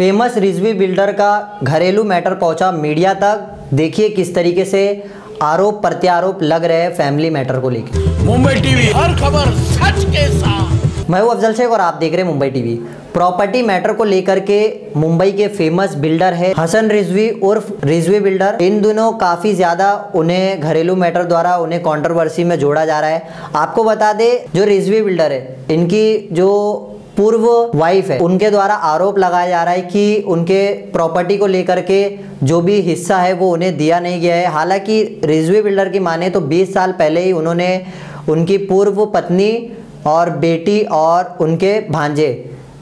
Famous Rizvi builder का घरेलू matter पहुंचा मीडिया तक। देखिए किस तरीके से आरोप प्रत्यारोप लग रहे हैं फैमिली मैटर को लेकर। मुंबई टीवी, हर खबर सच के साथ। मैं हूं अफजल शेख और आप देख रहे हैं मुंबई टीवी। प्रॉपर्टी मैटर को लेकर के मुंबई के फेमस बिल्डर है हसन रिजवी उर्फ रिजवी बिल्डर। इन दिनों काफ़ी ज़्यादा उन्हें घरेलू मैटर द्वारा उन्हें कंट्रोवर्सी में जोड़ा जा रहा है। आपको बता दें, जो रिजवी बिल्डर है, इनकी जो पूर्व वाइफ है, उनके द्वारा आरोप लगाया जा रहा है कि उनके प्रॉपर्टी को लेकर के जो भी हिस्सा है वो उन्हें दिया नहीं गया है। हालांकि रिजवी बिल्डर की माने तो 20 साल पहले ही उन्होंने उनकी पूर्व पत्नी और बेटी और उनके भांजे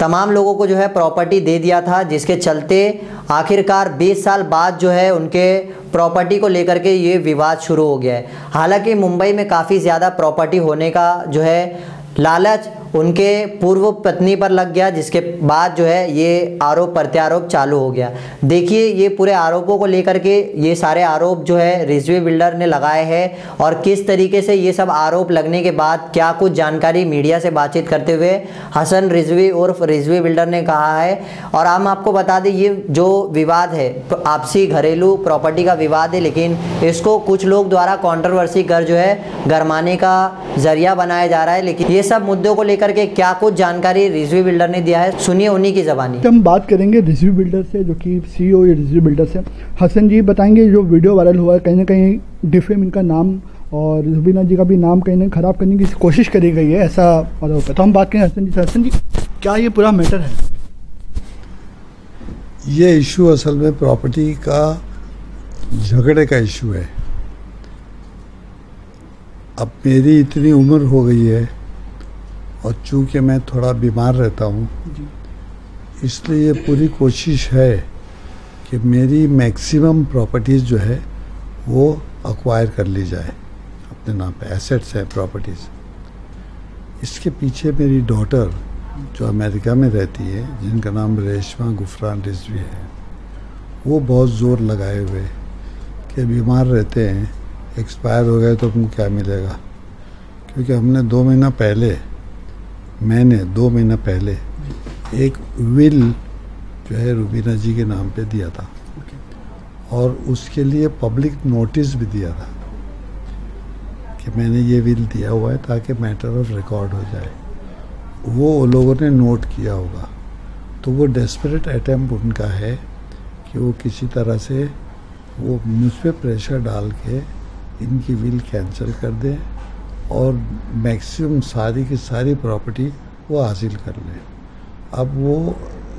तमाम लोगों को जो है प्रॉपर्टी दे दिया था, जिसके चलते आखिरकार 20 साल बाद जो है उनके प्रॉपर्टी को लेकर के ये विवाद शुरू हो गया है। हालांकि मुंबई में काफ़ी ज़्यादा प्रॉपर्टी होने का जो है लालच उनके पूर्व पत्नी पर लग गया, जिसके बाद जो है ये आरोप प्रत्यारोप चालू हो गया। देखिए ये पूरे आरोपों को लेकर के ये सारे आरोप जो है रिजवी बिल्डर ने लगाए हैं और किस तरीके से ये सब आरोप लगने के बाद क्या कुछ जानकारी मीडिया से बातचीत करते हुए हसन रिजवी उर्फ रिजवी बिल्डर ने कहा है। और हम आपको बता दें, ये जो विवाद है आपसी घरेलू प्रॉपर्टी का विवाद है, लेकिन इसको कुछ लोग द्वारा कॉन्ट्रोवर्सी कर जो है गरमाने का जरिया बनाया जा रहा है। लेकिन ये सब मुद्दों को करके क्या कुछ जानकारी रिजवी बिल्डर ने दिया है, सुनिए उन्हीं की ज़बानी। हम बात करेंगे रिजवी बिल्डर से, जो कि सीईओ रिजवी बिल्डर से। हसन जी बताएंगे, जो वीडियो वायरल हुआ है, कहीं ना कहीं डिफेम इनका नाम और रुबीना जी का भी नाम कहीं ना कहीं खराब करने की कोशिश करी गई है, ऐसा आरोप है। तो हम बात करें हसन जी से। हसन जी, क्या ये पूरा मैटर है? ये इशू असल में प्रॉपर्टी का झगड़े का इशू है। अब मेरी इतनी उम्र हो गई है और चूँकि मैं थोड़ा बीमार रहता हूँ, इसलिए ये पूरी कोशिश है कि मेरी मैक्सिमम प्रॉपर्टीज़ जो है वो अक्वायर कर ली जाए अपने नाम पे। एसेट्स हैं प्रॉपर्टीज़। इसके पीछे मेरी डॉटर जो अमेरिका में रहती है, जिनका नाम रेशमा गुफरान रिजवी है, वो बहुत ज़ोर लगाए हुए कि बीमार रहते हैं, एक्सपायर हो गए तो तुमको क्या मिलेगा। क्योंकि हमने 2 महीना पहले मैंने 2 महीना पहले एक विल जो है रुबीना जी के नाम पे दिया था और उसके लिए पब्लिक नोटिस भी दिया था कि मैंने ये विल दिया हुआ है ताकि मैटर ऑफ रिकॉर्ड हो जाए। वो लोगों ने नोट किया होगा, तो वो डेस्परेट अटेम्प्ट उनका है कि वो किसी तरह से वो मुझ पर प्रेशर डाल के इनकी विल कैंसिल कर दें और मैक्सिमम सारी की सारी प्रॉपर्टी वो हासिल कर ले। अब वो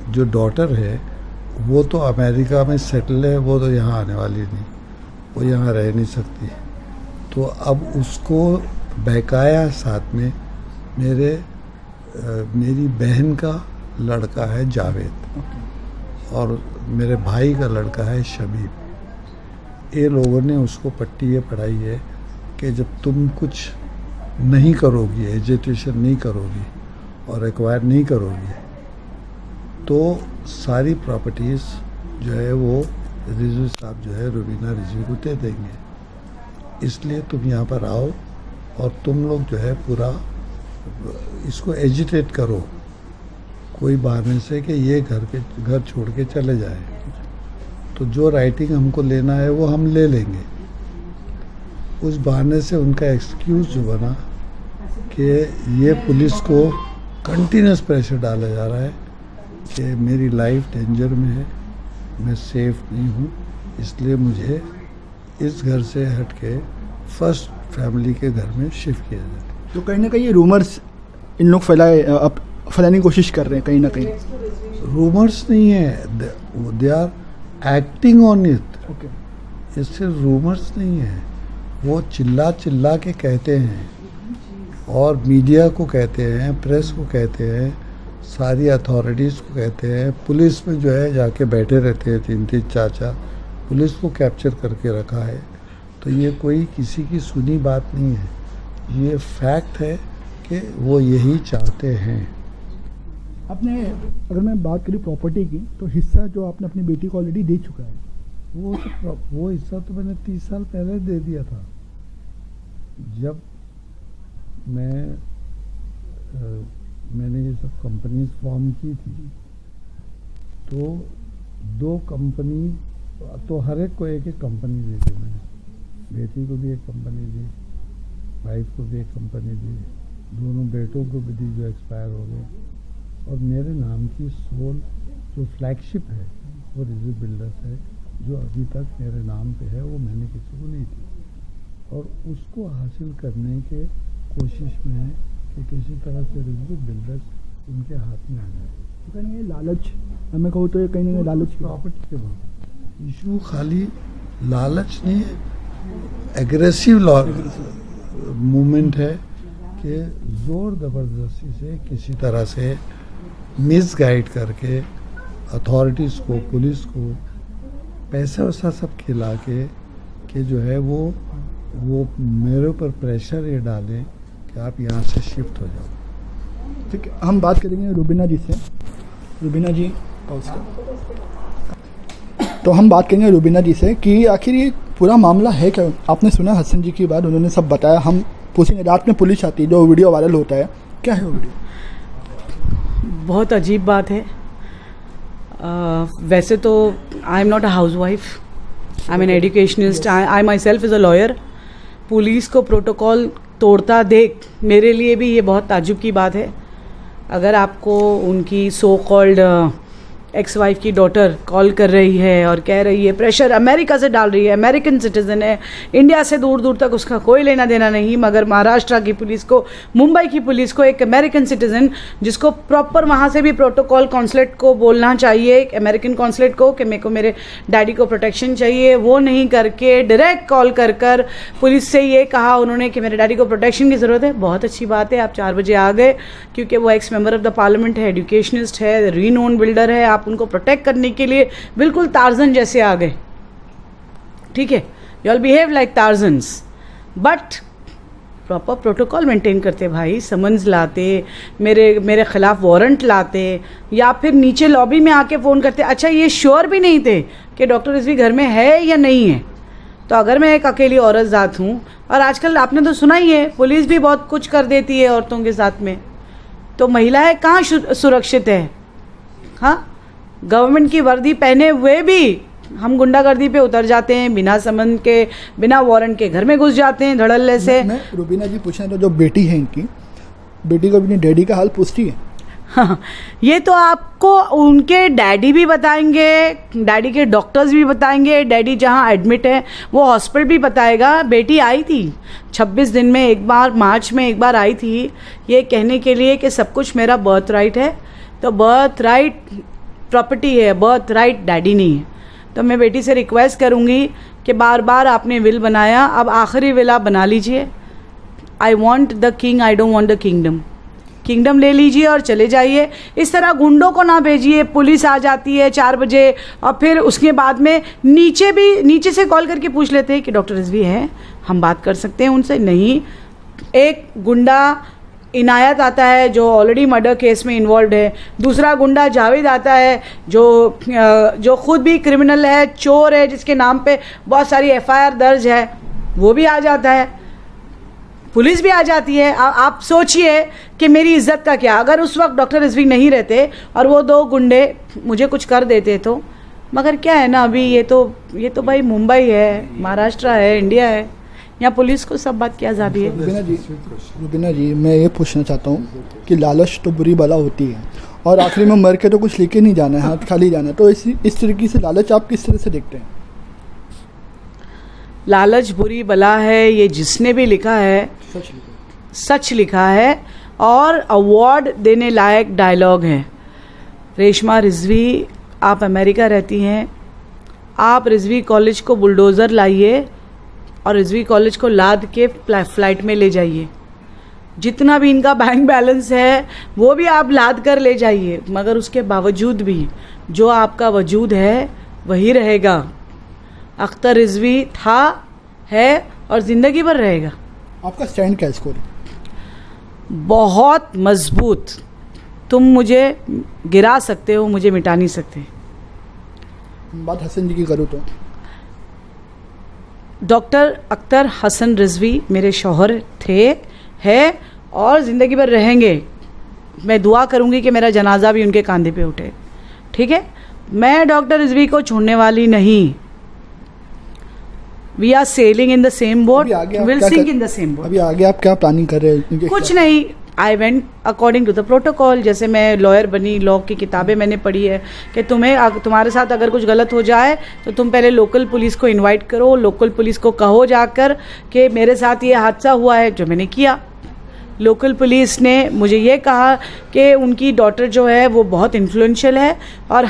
जो डॉटर है वो तो अमेरिका में सेटल है, वो तो यहाँ आने वाली नहीं, वो यहाँ रह नहीं सकती। तो अब उसको बकाया साथ में मेरी बहन का लड़का है जावेद और मेरे भाई का लड़का है शबीब। ये लोगों ने उसको पट्टी ये पढ़ाई है कि जब तुम कुछ नहीं करोगी, एजुकेशन नहीं करोगी और एक्वायर नहीं करोगी, तो सारी प्रॉपर्टीज़ जो है वो रिजवी साहब जो है रुबीना रिजवी को दे देंगे। इसलिए तुम यहाँ पर आओ और तुम लोग जो है पूरा इसको एजिटेट करो कोई बहाने से कि ये घर छोड़ के चले जाए। तो जो राइटिंग हमको लेना है वो हम ले लेंगे। उस बहाने से उनका एक्सक्यूज़ जो बना कि ये पुलिस को कंटिन्यूस प्रेशर डाला जा रहा है कि मेरी लाइफ डेंजर में है, मैं सेफ नहीं हूँ, इसलिए मुझे इस घर से हट के फर्स्ट फैमिली के घर में शिफ्ट किया जाए। तो कहीं ना कहीं ये रूमर्स इन लोग फैलाने की कोशिश कर रहे हैं, कहीं ना कहीं। रूमर्स नहीं है, they are acting on it. ये सिर्फ रूमर्स नहीं है, वो चिल्ला चिल्ला के कहते हैं और मीडिया को कहते हैं, प्रेस को कहते हैं, सारी अथॉरिटीज़ को कहते हैं, पुलिस में जो है जाके बैठे रहते हैं 3-3 4-4, पुलिस को कैप्चर करके रखा है। तो ये कोई किसी की सुनी बात नहीं है, ये फैक्ट है कि वो यही चाहते हैं। आपने, अगर मैं बात करी प्रॉपर्टी की, तो हिस्सा जो आपने अपनी बेटी को ऑलरेडी दे चुका है, वो हिस्सा तो मैंने 30 साल पहले दे दिया था। जब मैंने ये सब कंपनीज फॉर्म की थी तो 2 कंपनी, तो हर एक को एक कंपनी दी थी मैंने। बेटी को भी एक कंपनी दी, वाइफ को भी एक कंपनी दी, दोनों बेटों को भी दी जो एक्सपायर हो गए। और मेरे नाम की सोल जो फ्लैगशिप है वो रिजवी बिल्डर्स है, जो अभी तक मेरे नाम पे है, वो मैंने किसी को नहीं दी। और उसको हासिल करने के कोशिश में है कि किसी तरह से रिजवी बिल्डर्स उनके हाथ में आ जाए। तो कहीं ये लालच, मैं कहूँ तो ये कहीं ना कहीं लालच प्रॉपर्टी के बाद इशू खाली लालच नहीं है, एग्रेसिव मूवमेंट है कि जोर ज़बरदस्ती से किसी तरह से मिसगाइड करके अथॉरिटीज़ को, पुलिस को पैसा वैसा सब खिला के कि जो है वो मेरे ऊपर प्रेशर ये डालें कि आप यहाँ से शिफ्ट हो जाओ। ठीक है, हम बात करेंगे रुबीना जी से। रुबीना जी, तो हम बात करेंगे रुबीना जी से कि आखिर ये पूरा मामला है क्या। आपने सुना हसन जी की बात, उन्होंने सब बताया, हम पूछेंगे। रात में पुलिस आती है, जो वीडियो वायरल होता है, क्या है वो वीडियो? बहुत अजीब बात है। वैसे तो I am not a house wife, I am an educationist, I my self is a lawyer. Police को प्रोटोकॉल तोड़ता देख मेरे लिए भी ये बहुत ताज्जुब की बात है। अगर आपको उनकी सो कॉल्ड एक्स वाइफ की डॉटर कॉल कर रही है और कह रही है, प्रेशर अमेरिका से डाल रही है, अमेरिकन सिटीज़न है, इंडिया से दूर दूर तक उसका कोई लेना देना नहीं, मगर महाराष्ट्र की पुलिस को, मुंबई की पुलिस को एक अमेरिकन सिटीज़न जिसको प्रॉपर वहाँ से भी प्रोटोकॉल कॉन्सुलेट को बोलना चाहिए, एक अमेरिकन कॉन्सुलेट को कि मेरे को मेरे डैडी को प्रोटेक्शन चाहिए, वो नहीं करके डायरेक्ट कॉल कर कर पुलिस से ये कहा उन्होंने कि मेरे डैडी को प्रोटेक्शन की ज़रूरत है। बहुत अच्छी बात है, आप 4 बजे आ गए, क्योंकि वो x member of the parliament है, एजुकेशनिस्ट है, रीनोन बिल्डर है, आप उनको प्रोटेक्ट करने के लिए बिल्कुल टार्जन जैसे आ गए। ठीक है, you all behave like Tarzans, but proper protocol maintain करते भाई। समन्स लाते, मेरे खिलाफ वारंट लाते, या फिर नीचे लॉबी में आके फ़ोन करते। अच्छा, ये श्योर भी नहीं थे कि डॉक्टर रिजवी घर में है या नहीं है। तो अगर मैं एक अकेली औरत ज़ात हूँ, और आजकल आपने तो सुना ही है, पुलिस भी बहुत कुछ कर देती है औरतों के साथ में, तो महिलाएं कहाँ सुरक्षित है? हाँ, गवर्नमेंट की वर्दी पहने हुए भी हम गुंडागर्दी पे उतर जाते हैं, बिना समन के, बिना वारंट के घर में घुस जाते हैं धड़ल्ले से। मैं रुबीना जी पूछना तो, जो बेटी है इनकी, बेटी को अपनी डैडी का हाल पूछती है? हाँ, ये तो आपको उनके डैडी भी बताएंगे, डैडी के डॉक्टर्स भी बताएंगे, डैडी जहाँ एडमिट है वो हॉस्पिटल भी बताएगा। बेटी आई थी 26 दिन में एक बार, मार्च में एक बार आई थी, ये कहने के लिए कि सब कुछ मेरा बर्थ राइट है। तो बर्थ राइट प्रॉपर्टी है, बर्थ राइट डैडी नहीं है। तो मैं बेटी से रिक्वेस्ट करूँगी कि बार बार आपने विल बनाया, अब आखिरी विल आप बना लीजिए। I want the king, I don't want the kingdom. Kingdom ले लीजिए और चले जाइए। इस तरह गुंडों को ना भेजिए, पुलिस आ जाती है 4 बजे और फिर उसके बाद में नीचे से कॉल करके पूछ लेते हैं कि डॉक्टर रिजवी है, हम बात कर सकते हैं उनसे। नहीं, एक गुंडा इनायत आता है जो ऑलरेडी मर्डर केस में इन्वॉल्व है, दूसरा गुंडा जावेद आता है जो खुद भी क्रिमिनल है, चोर है, जिसके नाम पे बहुत सारी FIR दर्ज है, वो भी आ जाता है, पुलिस भी आ जाती है। आप सोचिए कि मेरी इज्जत का क्या। अगर उस वक्त डॉक्टर रिजवी नहीं रहते और वो 2 गुंडे मुझे कुछ कर देते तो, मगर क्या है ना, अभी ये तो भाई मुंबई है, महाराष्ट्र है, इंडिया है, यहाँ पुलिस को सब बात की आज़ादी है। रुबीना जी, मैं ये पूछना चाहता हूँ कि लालच तो बुरी बला होती है, और आखिरी में मर के तो कुछ लेके नहीं जाना है, हाथ खाली जाना है। तो इस तरीके से लालच आप किस तरह से देखते हैं? लालच बुरी बला है, ये जिसने भी लिखा है सच लिखा है, और अवार्ड देने लायक डायलॉग है। रेशमा रिजवी, आप अमेरिका रहती हैं, आप रिजवी कॉलेज को बुलडोज़र लाइए और रिजवी कॉलेज को लाद के फ्लाइट में ले जाइए। जितना भी इनका बैंक बैलेंस है वो भी आप लाद कर ले जाइए, मगर उसके बावजूद भी जो आपका वजूद है वही रहेगा। अख्तर रिजवी था, है और ज़िंदगी भर रहेगा। आपका स्टैंड क्या स्कोर? बहुत मजबूत। तुम मुझे गिरा सकते हो, मुझे मिटा नहीं सकते। बात हसन जी की करूँ तो, डॉक्टर अख्तर हसन रिजवी मेरे शौहर थे, है और ज़िंदगी भर रहेंगे। मैं दुआ करूँगी कि मेरा जनाजा भी उनके कंधे पे उठे, ठीक है। मैं डॉक्टर रिजवी को छोड़ने वाली नहीं। We are sailing in the same boat, will sink in the same boat. अभी आगे आप क्या प्लानिंग कर रहे हैं? कुछ नहीं, I went according to the protocol. जैसे मैं लॉयर बनी, लॉ की किताबें मैंने पढ़ी है कि तुम्हारे साथ अगर कुछ गलत हो जाए तो तुम पहले लोकल पुलिस को इनवाइट करो, लोकल पुलिस को कहो जाकर कि मेरे साथ ये हादसा हुआ है, जो मैंने किया। लोकल पुलिस ने मुझे ये कहा कि उनकी डॉटर जो है वो बहुत इन्फ्लुएंशियल है और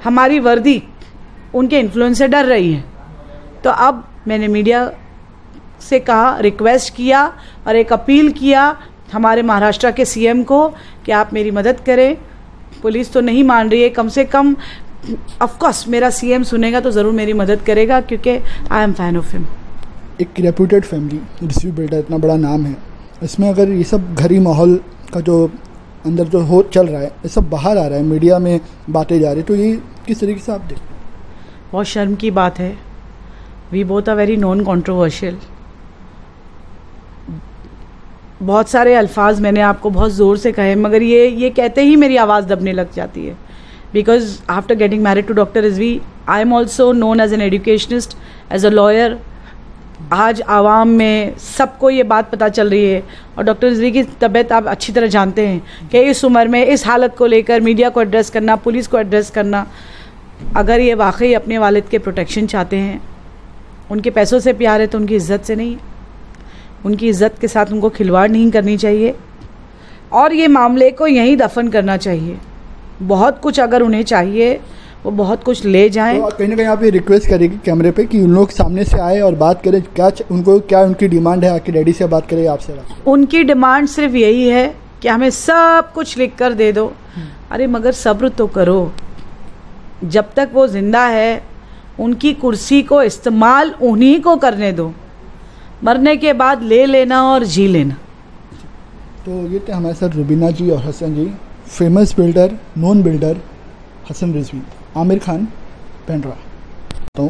हमारी वर्दी उनके इन्फ्लुएंस से डर रही है। तो अब मैंने मीडिया से कहा, रिक्वेस्ट किया और एक अपील किया हमारे महाराष्ट्र के सीएम को कि आप मेरी मदद करें। पुलिस तो नहीं मान रही है, कम से कम ऑफकोर्स मेरा सीएम सुनेगा तो ज़रूर मेरी मदद करेगा, क्योंकि I am fan of him. एक रेप्यूटेड फैमिली, रिजवी बिल्डर, इतना बड़ा नाम है, इसमें अगर ये सब घरी माहौल का जो अंदर जो चल रहा है, ये सब बाहर आ रहा है, मीडिया में बातें जा रही, तो ये किस तरीके से आप देखते हैं? बहुत शर्म की बात है। We both are very non controversial. बहुत सारे अल्फाज मैंने आपको बहुत ज़ोर से कहे, मगर ये कहते ही मेरी आवाज़ दबने लग जाती है। Because after getting married to doctor Rizvi, I am also known as an educationist, as a lawyer. आज आवाम में सबको ये बात पता चल रही है, और डॉक्टर रिजवी की तबीयत आप अच्छी तरह जानते हैं कि इस उम्र में इस हालत को लेकर मीडिया को एड्रेस करना, पुलिस को एड्रेस करना, अगर ये वाकई अपने वालिद के प्रोटेक्शन चाहते हैं, उनके पैसों से प्यार है, तो उनकी इज़्ज़त से नहीं, उनकी इज़्ज़त के साथ उनको खिलवाड़ नहीं करनी चाहिए और ये मामले को यहीं दफन करना चाहिए। बहुत कुछ अगर उन्हें चाहिए वो बहुत कुछ ले जाएं। तो कहीं ना कहीं आप ये रिक्वेस्ट करेगी कैमरे पे कि उन लोग सामने से आए और बात करें, क्या उनकी डिमांड है, आके डैडी से बात करें, आपसे बात? उनकी डिमांड सिर्फ यही है कि हमें सब कुछ लिख कर दे दो। अरे मगर सब्र तो करो, जब तक वो ज़िंदा है उनकी कुर्सी को इस्तेमाल उन्हीं को करने दो, मरने के बाद ले लेना और जी लेना। तो ये थे हमारे साथ रुबीना जी और Hasan ji, famous builder, non builder Hasan Rizvi. Aamir Khan Pendra तो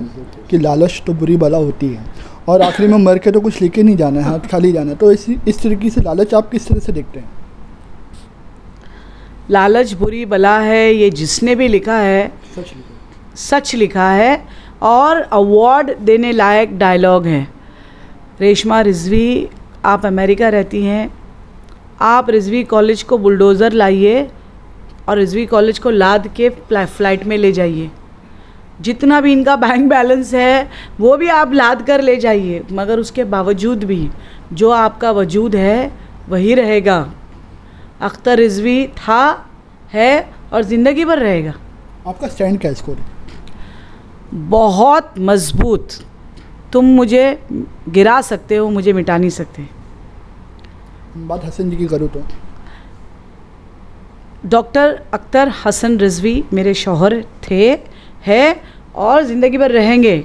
कि लालच तो बुरी बला होती है और आखिरी में मर के तो कुछ लेके नहीं जाना है, हाथ खाली जाना है। तो इस तरीके से लालच आप किस तरह से देखते हैं? लालच बुरी बला है, ये जिसने भी लिखा है सच लिखा है और अवार्ड देने लायक डायलॉग है। रेशमा रिजवी, आप अमेरिका रहती हैं, आप रिजवी कॉलेज को बुलडोज़र लाइए और रिजवी कॉलेज को लाद के फ़्लाइट में ले जाइए। जितना भी इनका बैंक बैलेंस है वो भी आप लाद कर ले जाइए, मगर उसके बावजूद भी जो आपका वजूद है वही रहेगा। अख्तर रिजवी था, है और ज़िंदगी भर रहेगा। आपका स्टैंड क्या स्कोर? बहुत मजबूत। तुम मुझे गिरा सकते हो, मुझे मिटा नहीं सकते। बात हसन जी की करूँ तो डॉक्टर अख्तर हसन रिजवी मेरे शौहर थे, है और ज़िंदगी भर रहेंगे।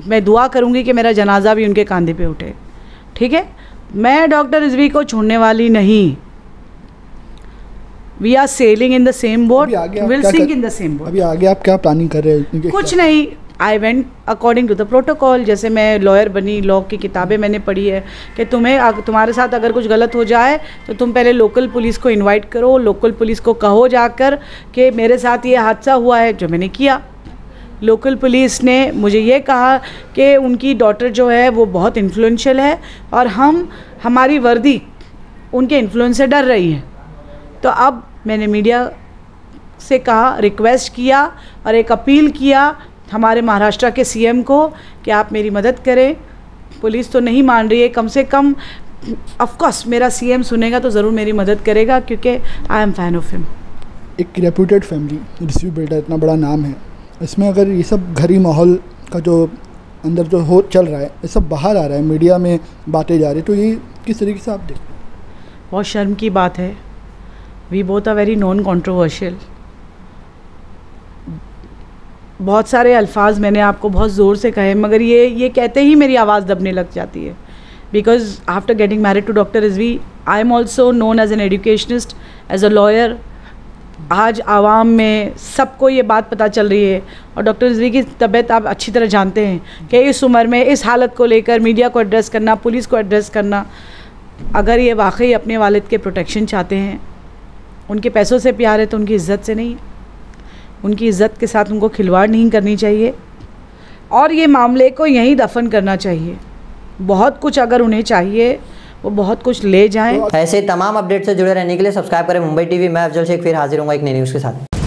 मैं दुआ करूँगी कि मेरा जनाजा भी उनके कंधे पे उठे, ठीक है। मैं डॉक्टर रिजवी को छोड़ने वाली नहीं। We are sailing in the same boat, will sink in the same boat. अभी आगे आप क्या प्लानिंग कर रहे हैं? कुछ नहीं, I went according to the protocol. जैसे मैं लॉयर बनी, लॉ की किताबें मैंने पढ़ी है कि तुम्हारे साथ अगर कुछ गलत हो जाए तो तुम पहले लोकल पुलिस को इनवाइट करो, लोकल पुलिस को कहो जाकर कि मेरे साथ ये हादसा हुआ है, जो मैंने किया। लोकल पुलिस ने मुझे ये कहा कि उनकी डॉटर जो है वो बहुत इन्फ्लुएंशियल है और हमारी वर्दी उनके इन्फ्लुएंस से डर रही है। तो अब मैंने मीडिया से कहा, रिक्वेस्ट किया और एक अपील किया हमारे महाराष्ट्र के सीएम को कि आप मेरी मदद करें। पुलिस तो नहीं मान रही है, कम से कम ऑफकोर्स मेरा सीएम सुनेगा तो ज़रूर मेरी मदद करेगा, क्योंकि I am fan of him. एक रेप्यूटेड फैमिली, रिजवी बिल्डर, इतना बड़ा नाम है, इसमें अगर ये सब घरी माहौल का जो अंदर जो चल रहा है, ये सब बाहर आ रहा है, मीडिया में बातें जा रही, तो ये किस तरीके से आप देखते हैं? बहुत शर्म की बात है। We both are very non controversial. बहुत सारे अल्फाज मैंने आपको बहुत ज़ोर से कहे, मगर ये कहते ही मेरी आवाज़ दबने लग जाती है। Because after getting married to doctor Rizvi, I am also known as an educationist, as a lawyer. आज आवाम में सबको ये बात पता चल रही है और डॉक्टर रिजवी की तबीयत आप अच्छी तरह जानते हैं कि इस उम्र में इस हालत को लेकर मीडिया को एड्रेस करना, पुलिस को एड्रेस करना, अगर ये वाकई अपने वालिद के प्रोटेक्शन चाहते हैं, उनके पैसों से प्यार है, तो उनकी इज़्ज़त से नहीं, उनकी इज़्ज़त के साथ उनको खिलवाड़ नहीं करनी चाहिए और ये मामले को यहीं दफन करना चाहिए। बहुत कुछ अगर उन्हें चाहिए वो बहुत कुछ ले जाएं। ऐसे तमाम अपडेट से जुड़े रहने के लिए सब्सक्राइब करें मुंबई टीवी। मैं अफजल शेख फिर हाजिर हूँ एक नई न्यूज़ के साथ।